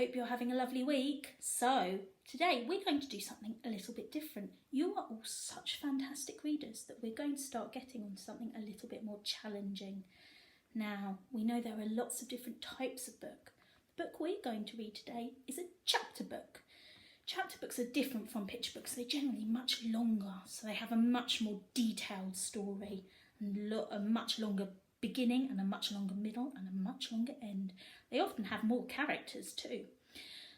hope you're having a lovely week. So, today we're going to do something a little bit different. You are all such fantastic readers that we're going to start getting on something a little bit more challenging. Now, we know there are lots of different types of book. The book we're going to read today is a chapter book. Chapter books are different from picture books. They're generally much longer, so they have a much more detailed story and a much longer beginning and a much longer middle and a much longer end. They often have more characters too.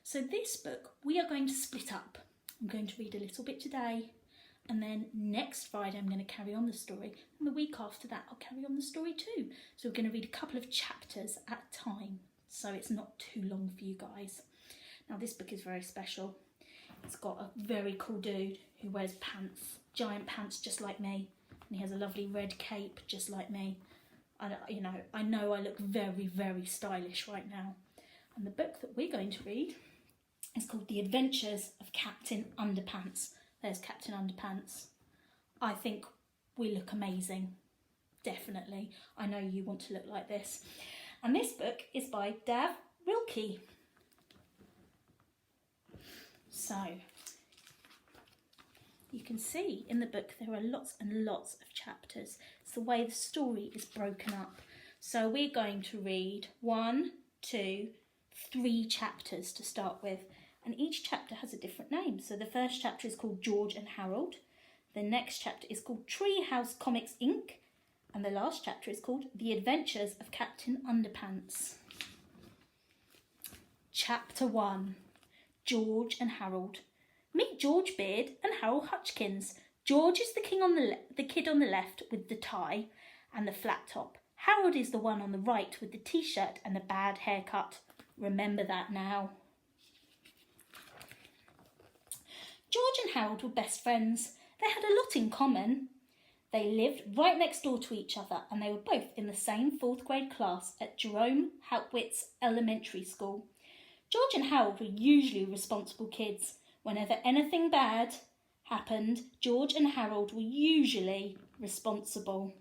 So this book we are going to split up. I'm going to read a little bit today, and then next Friday I'm going to carry on the story, and the week after that I'll carry on the story too. So we're going to read a couple of chapters at a time, so it's not too long for you guys. Now this book is very special. It's got a very cool dude who wears pants, giant pants just like me, and he has a lovely red cape just like me. I know I look very, very stylish right now. And the book that we're going to read is called The Adventures of Captain Underpants. There's Captain Underpants. I think we look amazing. Definitely. I know you want to look like this. And this book is by Dav Pilkey. So, you can see in the book there are lots and lots of chapters. It's the way the story is broken up. So we're going to read 1, 2, 3 chapters to start with. And each chapter has a different name. So the first chapter is called George and Harold. The next chapter is called Treehouse Comics Inc. And the last chapter is called The Adventures of Captain Underpants. Chapter 1. George and Harold. Meet George Beard and Harold Hutchkins. George is the kid on the left with the tie and the flat top. Harold is the one on the right with the t-shirt and the bad haircut. Remember that now. George and Harold were best friends. They had a lot in common. They lived right next door to each other, and they were both in the same 4th grade class at Jerome Haltwitz Elementary School. George and Harold were usually responsible kids. Whenever anything bad happened, George and Harold were usually responsible.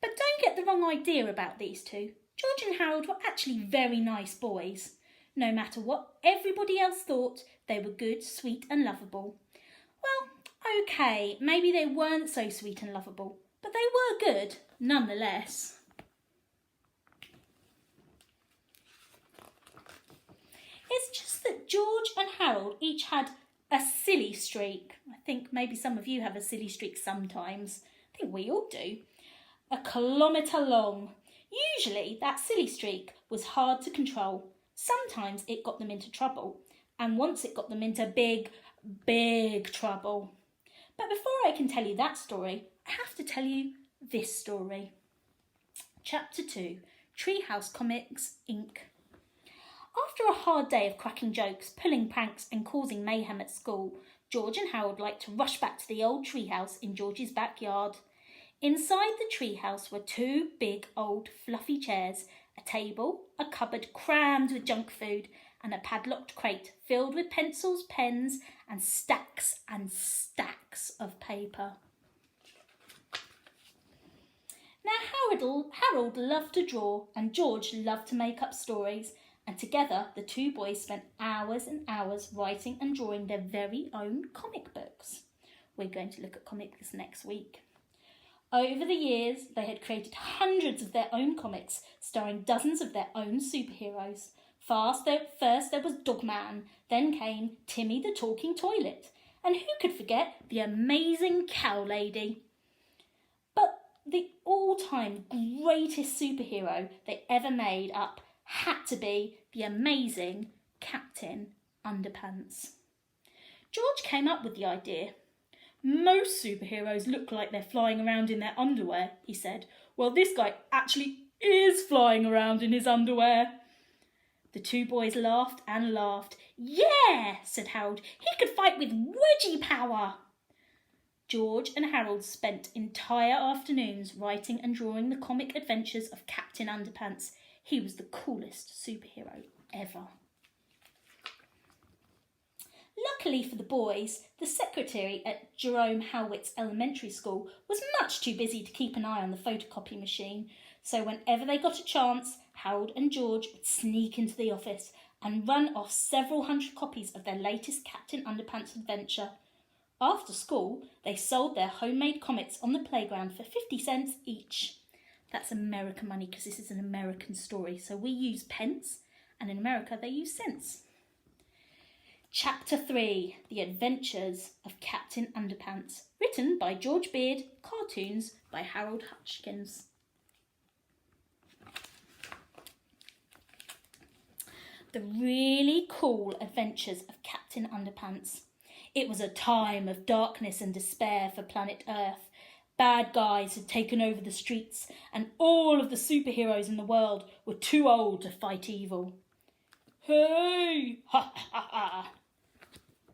But don't get the wrong idea about these two. George and Harold were actually very nice boys. No matter what everybody else thought, they were good, sweet and lovable. Well, okay, maybe they weren't so sweet and lovable, but they were good nonetheless. It's just that George and Harold each had a silly streak. I think maybe some of you have a silly streak sometimes. I think we all do. 1 kilometre long. Usually that silly streak was hard to control. Sometimes it got them into trouble. And once it got them into big, big trouble. But before I can tell you that story, I have to tell you this story. Chapter 2. Treehouse Comics Inc. After a hard day of cracking jokes, pulling pranks and causing mayhem at school, George and Harold liked to rush back to the old treehouse in George's backyard. Inside the treehouse were 2 big old fluffy chairs, a table, a cupboard crammed with junk food, and a padlocked crate filled with pencils, pens and stacks of paper. Now Harold loved to draw and George loved to make up stories, and together the 2 boys spent hours and hours writing and drawing their very own comic books. We're going to look at comics next week. Over the years, they had created hundreds of their own comics, starring dozens of their own superheroes. First there was Dogman, then came Timmy the Talking Toilet, and who could forget the amazing Cow Lady? But the all-time greatest superhero they ever made up had to be the amazing Captain Underpants. George came up with the idea. Most superheroes look like they're flying around in their underwear, he said. Well, this guy actually is flying around in his underwear. The 2 boys laughed and laughed. Yeah, said Harold, he could fight with wedgie power. George and Harold spent entire afternoons writing and drawing the comic adventures of Captain Underpants. He was the coolest superhero ever. Luckily for the boys, the secretary at Jerome Haltwitz Elementary School was much too busy to keep an eye on the photocopy machine, so whenever they got a chance, Harold and George would sneak into the office and run off several hundred copies of their latest Captain Underpants adventure. After school, they sold their homemade comics on the playground for 50 cents each. That's American money because this is an American story. So we use pence and in America they use cents. Chapter 3, The Adventures of Captain Underpants. Written by George Beard, cartoons by Harold Hutchins. The really cool adventures of Captain Underpants. It was a time of darkness and despair for planet Earth. Bad guys had taken over the streets and all of the superheroes in the world were too old to fight evil. Hey! Ha ha ha!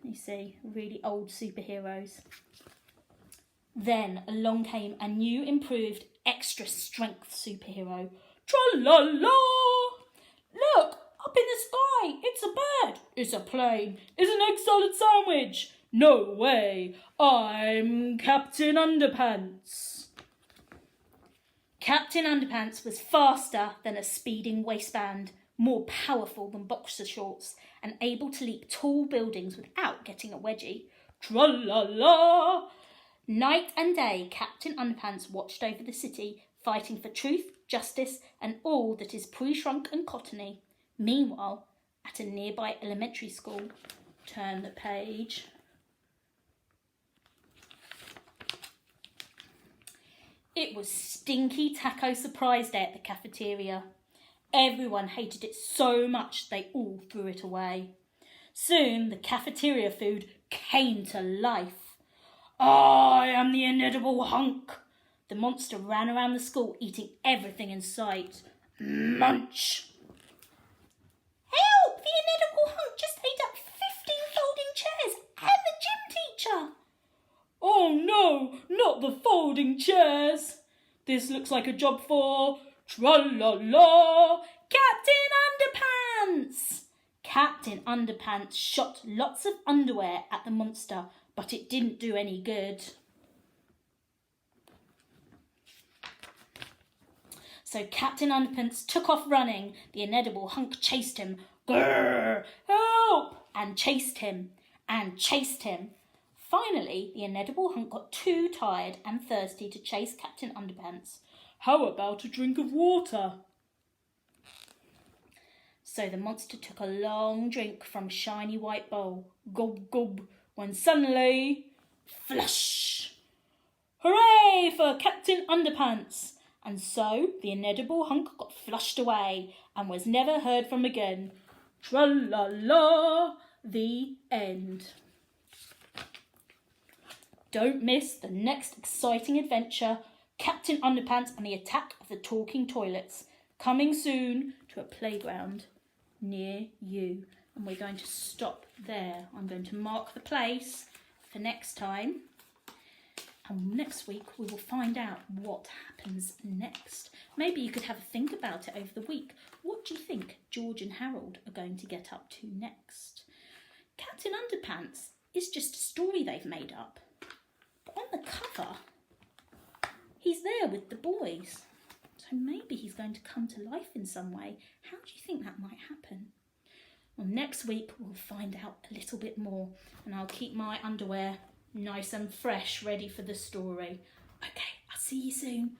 You see, really old superheroes. Then along came a new, improved, extra strength superhero. Tra-la-la! Look! Up in the sky! It's a bird! It's a plane! It's an egg salad sandwich! No way! I'm Captain Underpants! Captain Underpants was faster than a speeding waistband, more powerful than boxer shorts, and able to leap tall buildings without getting a wedgie. Tra-la-la! Night and day, Captain Underpants watched over the city, fighting for truth, justice, and all that is pre-shrunk and cottony. Meanwhile, at a nearby elementary school, turn the page. It was Stinky Taco Surprise Day at the cafeteria. Everyone hated it so much they all threw it away. Soon the cafeteria food came to life. I am the inedible hunk. The monster ran around the school eating everything in sight. Munch! Help! The inedible hunk just ate up 15 folding chairs and the gym teacher! Oh no, not the folding chairs! This looks like a job for tra-la-la! Captain Underpants! Captain Underpants shot lots of underwear at the monster, but it didn't do any good. So Captain Underpants took off running. The inedible hunk chased him. Grrr! Help! And chased him. And chased him. Finally, the inedible hunk got too tired and thirsty to chase Captain Underpants. How about a drink of water? So the monster took a long drink from a shiny white bowl. Gob, gob. When suddenly, flush! Hooray for Captain Underpants! And so the inedible hunk got flushed away and was never heard from again. Tra-la-la! The end. Don't miss the next exciting adventure, Captain Underpants and the Attack of the Talking Toilets, coming soon to a playground near you. And we're going to stop there. I'm going to mark the place for next time. And next week we will find out what happens next. Maybe you could have a think about it over the week. What do you think George and Harold are going to get up to next? Captain Underpants is just a story they've made up. But on the cover, he's there with the boys. So maybe he's going to come to life in some way. How do you think that might happen? Well, next week we'll find out a little bit more. And I'll keep my underwear nice and fresh, ready for the story. Okay, I'll see you soon.